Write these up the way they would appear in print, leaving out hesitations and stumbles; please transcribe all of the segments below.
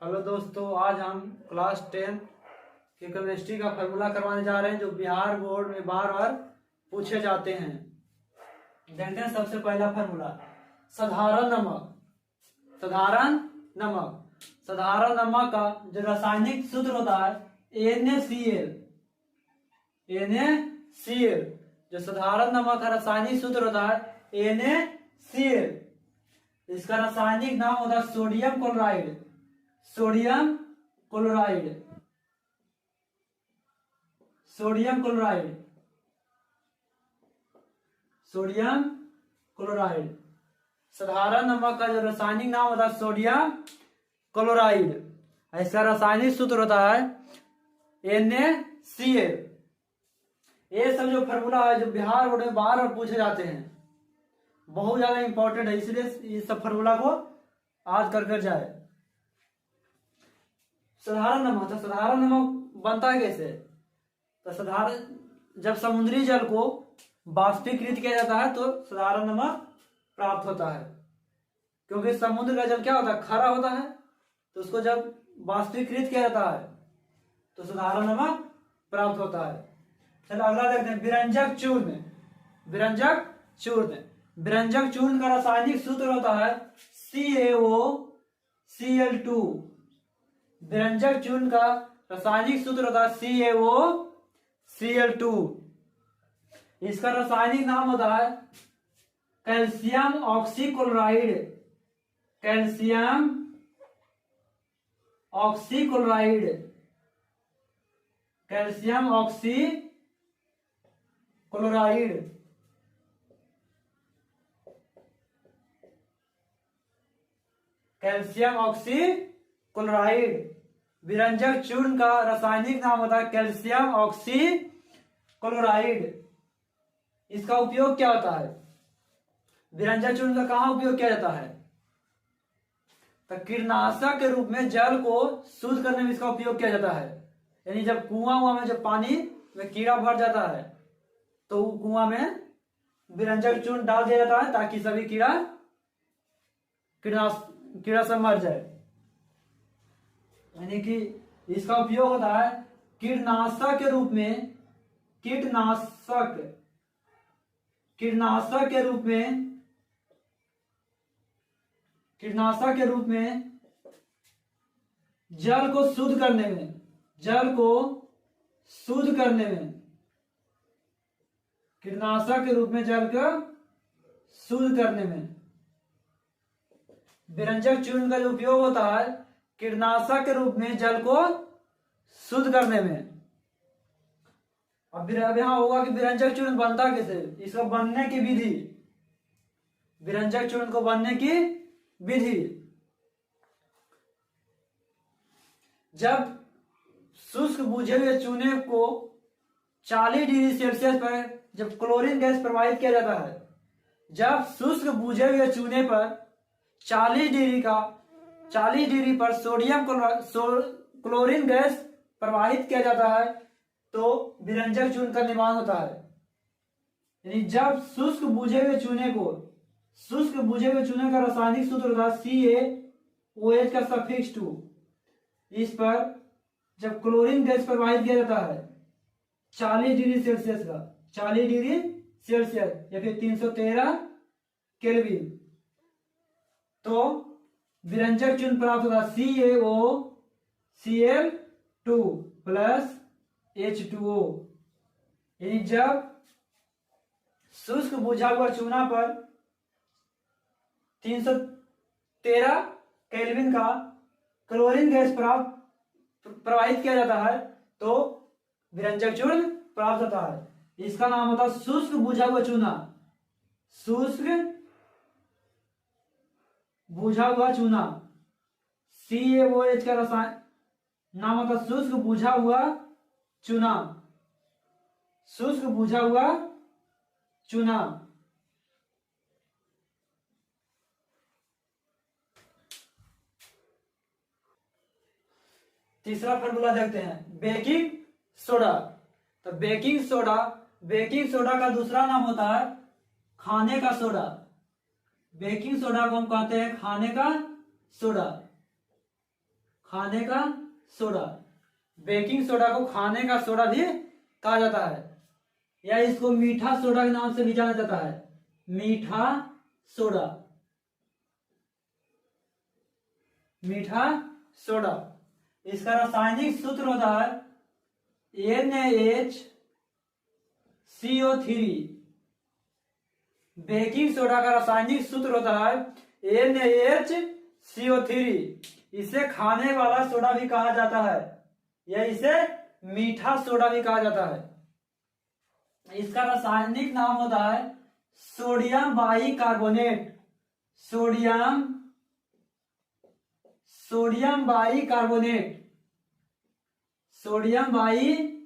Hello दोस्तों, आज हम क्लास 10 के केमिस्ट्री का फार्मूला करवाने जा रहे हैं जो बिहार बोर्ड में बार बार पूछे जाते हैं। देखते हैं सबसे पहला फार्मूला। साधारण नमक। साधारण नमक का जो रासायनिक सूत्र होता है NaCl। जो साधारण नमक का रासायनिक सूत्र होता है NaCl। इसका रासायनिक नाम होता है सोडियम क्लोराइड। Sodium chloride. साधारण नमक का जो रासायनिक नाम होता है सोडियम क्लोराइड। इसका रासायनिक सूत्र होता है NaCl। ये सब जो फार्मूला है जो बिहार बोर्ड में बार बार पूछे जाते हैं, बहुत ज्यादा इंपॉर्टेंट है, इसलिए इस सब फार्मूला को आज कर जाए। साधारण नमक बनता है कैसे? तो साधारण जब समुद्री जल को बाष्पीकृत किया जाता है तो साधारण नमक प्राप्त होता है। क्योंकि समुद्र का जल क्या होता है? खारा होता है। तो उसको जब बाष्पीकृत किया जाता है तो साधारण नमक प्राप्त होता है। चलो अगला देखते हैं, विरंजक चूर्ण। विरंजक चूर्ण का रासायनिक सूत्र होता है CaOCl2। विरंजक चूर्ण का रासायनिक सूत्र होता है CaOCl2। इसका रासायनिक नाम होता है कैल्शियम ऑक्सीक्लोराइड। विरंजक चूर्ण का रासायनिक नाम होता है कैल्शियम ऑक्सीक्लोराइड। इसका उपयोग क्या होता है? विरंजक चूर्ण का कहाँ उपयोग किया जाता है? तो कीटनाशक के रूप में जल को शुद्ध करने में इसका उपयोग किया जाता है। यानी जब कुआं में जब पानी में कीड़ा भर जाता है तो कुआं में विरंजक चूर्ण डाल दिया जाता है ताकि सभी कीड़ा सब मर जाए। यानी कि इसका उपयोग होता है कीटनाशक के रूप में जल को शुद्ध करने में कीटनाशक के रूप में जल को शुद्ध करने में विरंजक चूर्ण का जो उपयोग होता है कीटनाशक के रूप में जल को शुद्ध करने में। अब यहाँ होगा कि विरंजक चूर्ण बनता कैसे? इसको बनने की विधि, विरंजक चूर्ण को बनने की विधि। जब शुष्क बुझे हुए चूने को 40 डिग्री सेल्सियस पर जब क्लोरीन गैस प्रवाहित किया जाता है, जब शुष्क बुझे हुए चूने पर 40 डिग्री पर सोडियम क्लोरीन गैस प्रवाहित किया जाता है तो विरंजक चूर्ण का निर्माण होता है। यानी जब शुष्क बुझे हुए चूने का रासायनिक सूत्र होता है CaOH का सफिक्स 2। इस पर जब क्लोरीन गैस प्रवाहित किया जाता है 40 डिग्री सेल्सियस या फिर 313 केल्विन, तो विरंजक चूर्ण प्राप्त होता है CaOCl2 प्लस H2O। यानी जब शुष्क बुझा हुआ चूना पर 313 केल्विन का क्लोरीन गैस प्रवाहित किया जाता है तो विरंजक चूर्ण प्राप्त होता है। इसका नाम होता है शुष्क बुझा हुआ चूना। CaOH का रसायन नाम होता है शुष्क बुझा हुआ चूना। तीसरा फार्मूला देखते हैं, बेकिंग सोडा। तो बेकिंग सोडा का दूसरा नाम होता है खाने का सोडा। बेकिंग सोडा को हम कहते हैं खाने का सोडा। खाने का सोडा। बेकिंग सोडा को खाने का सोडा भी कहा जाता है, या इसको मीठा सोडा के नाम से भी जाना जाता है, मीठा सोडा, मीठा सोडा। इसका रासायनिक सूत्र होता है NaHCO3। बेकिंग सोडा का रासायनिक सूत्र होता है NaHCO3। इसे खाने वाला सोडा भी कहा जाता है, या इसे मीठा सोडा भी कहा जाता है। इसका रासायनिक नाम होता है sodium bicarbonate, sodium bicarbonate, sodium bicarbonate.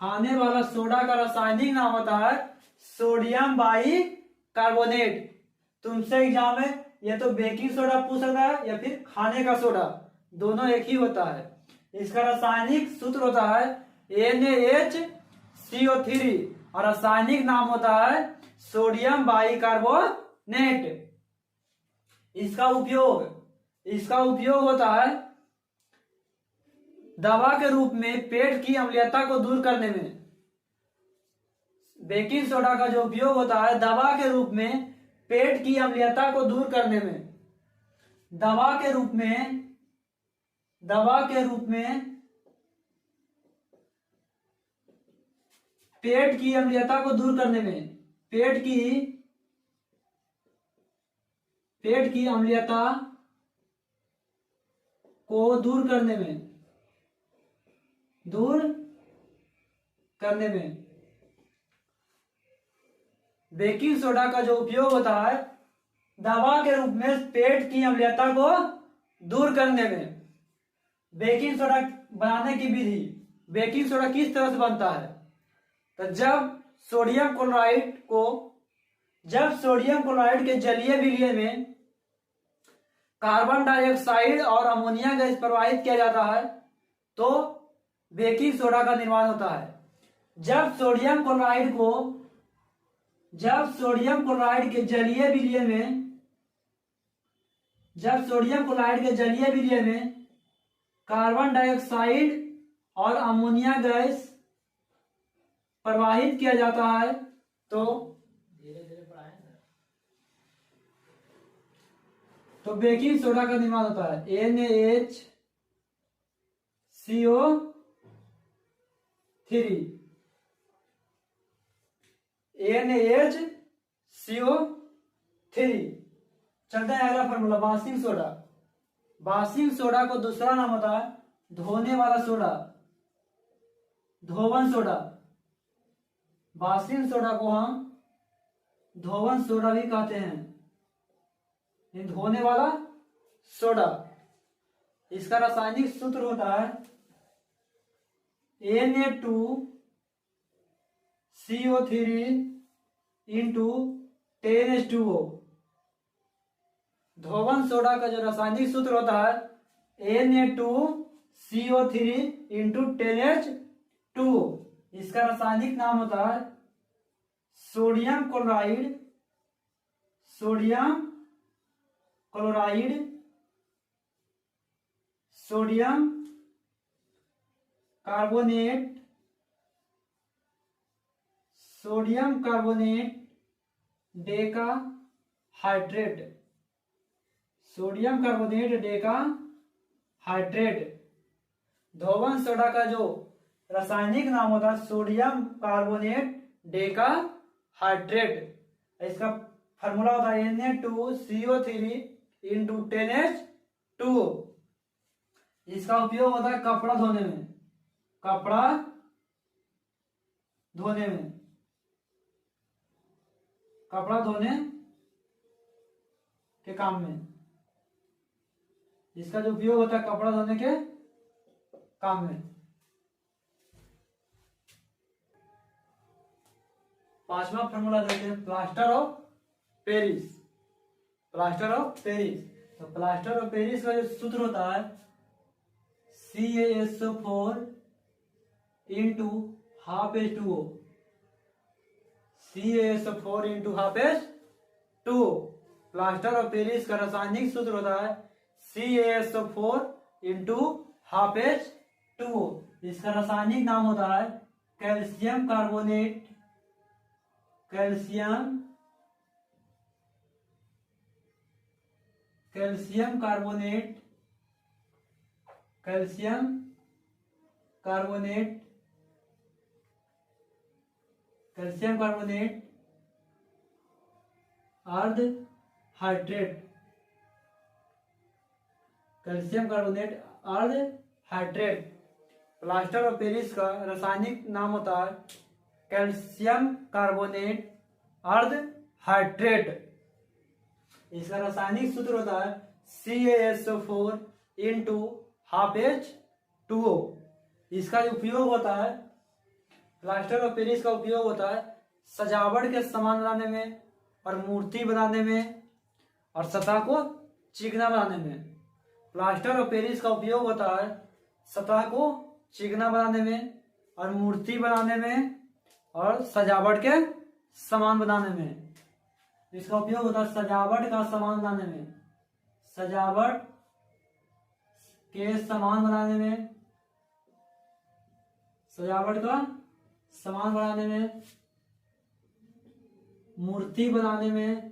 खाने वाला सोडा का रासायनिक नाम होता है सोडियम बाइकार्बोनेट। तुमसे एग्जाम में या तो बेकिंग सोडा पूछ सकता है या फिर खाने का सोडा, दोनों एक ही होता है। इसका रासायनिक सूत्र होता है NaHCO3 और रासायनिक नाम होता है सोडियम बाइकार्बोनेट। इसका उपयोग होता है दवा के रूप में पेट की अम्लीयता को दूर करने में। बेकिंग सोडा का जो उपयोग होता है दवा के रूप में पेट की अम्लीयता को दूर करने में, दवा के रूप में पेट की अम्लीयता को दूर करने में, पेट की अम्लीयता को दूर करने में बेकिंग सोडा का जो उपयोग होता है दवा के रूप में पेट की अम्लीयता को दूर करने में। बेकिंग सोडा बनाने की विधि, बेकिंग सोडा किस तरह से बनता है? तो जब सोडियम क्लोराइड के जलीय विलय में कार्बन डाइऑक्साइड और अमोनिया गैस प्रवाहित किया जाता है तो बेकिंग सोडा का निर्माण होता है। जब सोडियम क्लोराइड के जलीय विलय में कार्बन डाइऑक्साइड और अमोनिया गैस प्रवाहित किया जाता है तो बेकिंग सोडा का निर्माण होता है। NaHCO3। चलते हैं अगला formula, washing soda. Washing soda को दूसरा नाम होता है धोने वाला सोडा, धोवन सोडा। वाशिंग सोडा को हम धोवन सोडा भी कहते हैं, धोने वाला सोडा। इसका रासायनिक सूत्र होता है Na2CO3 इंटू 10H2O। धोवन सोडा का जो रासायनिक सूत्र होता है Na2CO3 इंटू 10H2O। इसका रासायनिक नाम होता है sodium chloride, sodium carbonate decahydrate, sodium carbonate decahydrate. धोवन सोडा का जो रासायनिक नाम होता है सोडियम कार्बोनेट डेका हाइड्रेट। इसका फार्मूला होता है Na2CO3 इंटू 10H2O। इसका उपयोग होता है कपड़ा धोने के काम में। इसका जो उपयोग होता है कपड़ा धोने के काम में। पांचवा फॉर्मूला देखते हैं प्लास्टर ऑफ पेरिस। तो प्लास्टर ऑफ पेरिस का जो सूत्र होता है CaSO4 into half H2O, CaSO4 into half H2O। Plaster of Paris का रासायनिक सूत्र होता है CaSO4 इंटू हाफ H2O। इसका रासायनिक नाम होता है calcium carbonate, calcium carbonate, calcium carbonate, calcium carbonate अर्ध हाइड्रेट, कैल्शियम कार्बोनेट अर्ध हाइड्रेट। प्लास्टर ऑफ पेरिस का रासायनिक नाम होता है कैल्शियम कार्बोनेट अर्ध हाइड्रेट। इसका रासायनिक सूत्र होता है CaSO4 इंटू हाफ H2O। इसका उपयोग होता है, प्लास्टर ऑफ पेरिस का उपयोग होता है सजावट के सामान बनाने में और मूर्ति बनाने में और सतह को चिकना बनाने में। प्लास्टर ऑफ पेरिस का उपयोग होता है सतह को चिकना बनाने में और मूर्ति बनाने में और सजावट के सामान बनाने में। इसका उपयोग होता है सजावट का सामान बनाने में, सजावट के सामान बनाने में, सजावट का सामान बनाने में, मूर्ति बनाने में,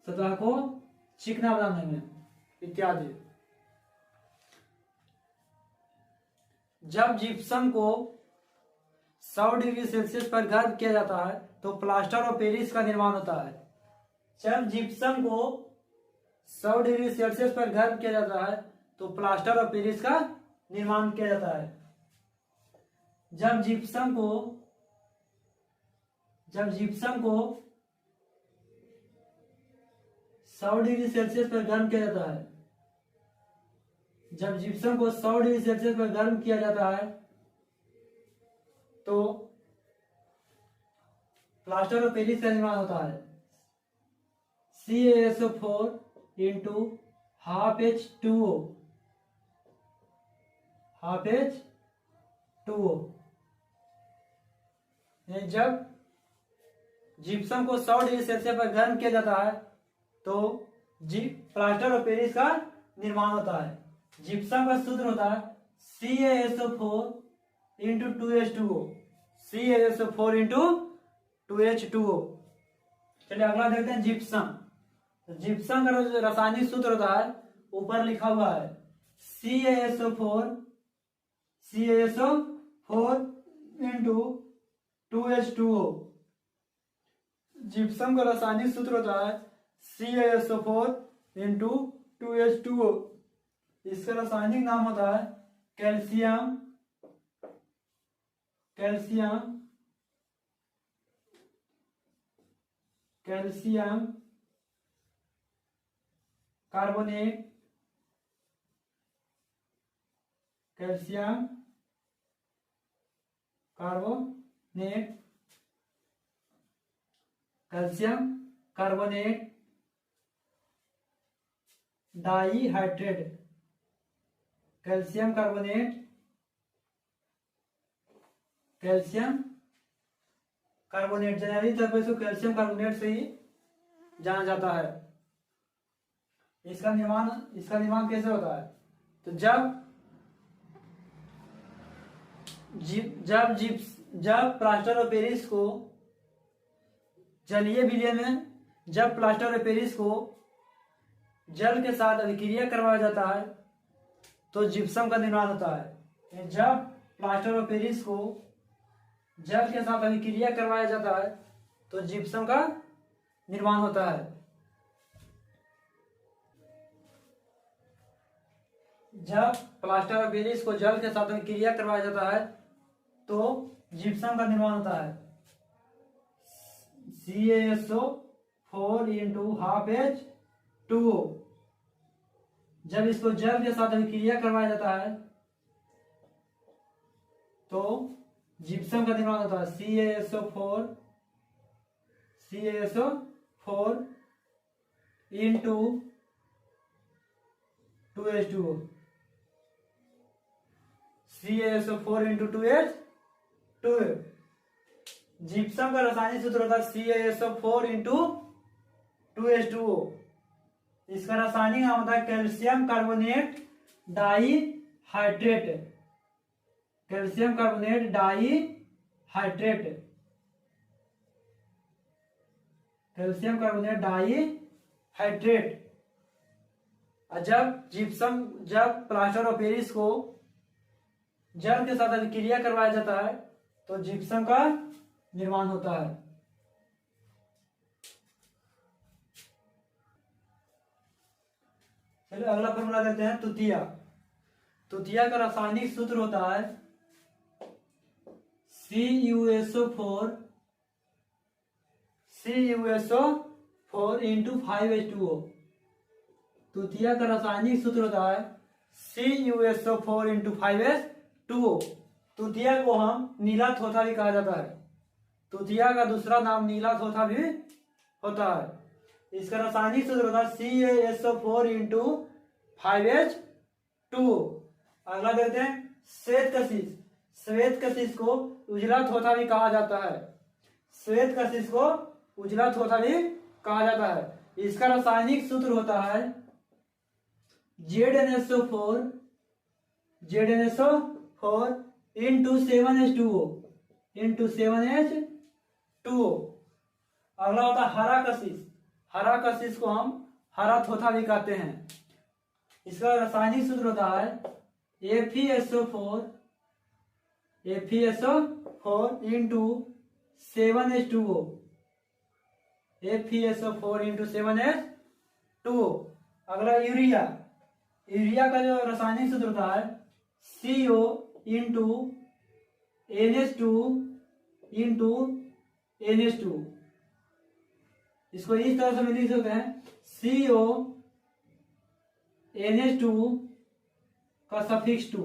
सतह को चिकना बनाने में इत्यादि। जब जिप्सम को 100 डिग्री सेल्सियस पर गर्म किया जाता है तो प्लास्टर ऑफ पेरिस का निर्माण होता है। जब जिप्सम को 100 डिग्री सेल्सियस पर गर्म किया जाता है तो प्लास्टर ऑफ पेरिस का निर्माण किया जाता है। जब जिप्सम को 100 डिग्री सेल्सियस पर गर्म किया जाता है, जब जिप्सम को 100 डिग्री सेल्सियस पर गर्म किया जाता है तो प्लास्टर ऑफ पेरिस का निर्माण होता है CaSO4 into half H2O, half H2O। जब जिप्सम को 100 डिग्री सेल्सियस पर गर्म किया जाता है तो प्लास्टर ऑफ पेरिस का निर्माण होता है। जिप्सम का सूत्र होता है CaSO4 into 2H2O, CaSO4 into 2H2O। चलिए अगला देखते हैं जिप्सम। तो जिप्सम का जो रासायनिक सूत्र होता है ऊपर लिखा हुआ है CaSO4 इंटू 2H2O। जिप्सम का रासायनिक सूत्र होता है CaSO4 इंटू 2H2O। इसका रासायनिक नाम होता है calcium carbonate, calcium carbonate dihydrate, calcium carbonate generally तौर पर इसको कैल्शियम कार्बोनेट से ही जाना जाता है। इसका निर्माण कैसे होता है? तो जब प्लास्टर ऑफ पेरिस को जलीय विलयन में जब प्लास्टर ऑफ पेरिस को जल के साथ अभिक्रिया करवाया जाता है तो जिप्सम का निर्माण होता है। जब प्लास्टर ऑफ पेरिस को जल के साथ अभिक्रिया करवाया जाता है तो जिप्सम का निर्माण होता है। जब प्लास्टर ऑफ पेरिस को जल के साथ अभिक्रिया करवाया जाता है तो जिप्सम का निर्माण होता है CaSO4 इंटू हाफ H2O। जब इसको जल के साथ अभिक्रिया करवाया जाता है तो जिप्सम का निर्माण होता है CaSO4 into 2H2O, CaSO4 into 2H2O। Gypsum का रासायनिक सूत्र होता है CaSO4 इंटू 2H2O। इसका रासायनिक नाम होता है calcium carbonate dihydrate. Calcium carbonate dihydrate. Calcium carbonate dihydrate. जब प्लास्टर ऑफ पेरिस को जल के साथ अभिक्रिया करवाया जाता है तो जिप्सम का निर्माण होता है। चलिए अगला फॉर्मूला देते हैं तुतिया। तुतिया का रासायनिक सूत्र होता है CuSO4 इंटू 5H2O। तुतिया का रासायनिक सूत्र होता है CuSO4 इंटू 5H2O। तुतिया को हम नीला थोथा भी कहा जाता है। तुतिया का दूसरा नाम नीला थोथा भी होता है। इसका रासायनिक सूत्र होता है CaSO4 इंटू 5H2O। अगला देखते हैं श्वेत कशिश। श्वेत कशिश को उजला थोथा भी कहा जाता है। श्वेत कशिश को उजला थोथा भी कहा जाता है। इसका रासायनिक सूत्र होता है ZnSO4 इंटू 7H2O। अगला होता है हरा कशिश। हरा कशिश को हम हरा थोथा भी कहते हैं। इसका रासायनिक सूत्र होता है FeSO4 into 7H2O। FeSO4 into 7H2O। अगला यूरिया। यूरिया का जो रासायनिक सूत्र होता है CO into NH2 into NH2। इसको इस तरह से हम लिख सकते हैं CO NH2 का सफिक्स 2।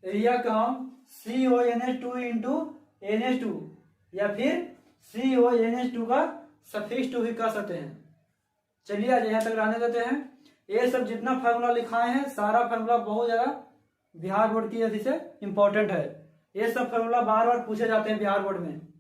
यूरिया का हम CONH2 इंटू NH2 या फिर CONH2 का सफिक्स 2 भी कर सकते हैं। चलिए आज यहाँ तक रहने देते हैं। ये सब जितना फार्मूला लिखाए हैं सारा फार्मूला बहुत ज्यादा बिहार बोर्ड की वजह से इम्पोर्टेंट है। ये सब फार्मूला बार बार पूछे जाते हैं बिहार बोर्ड में।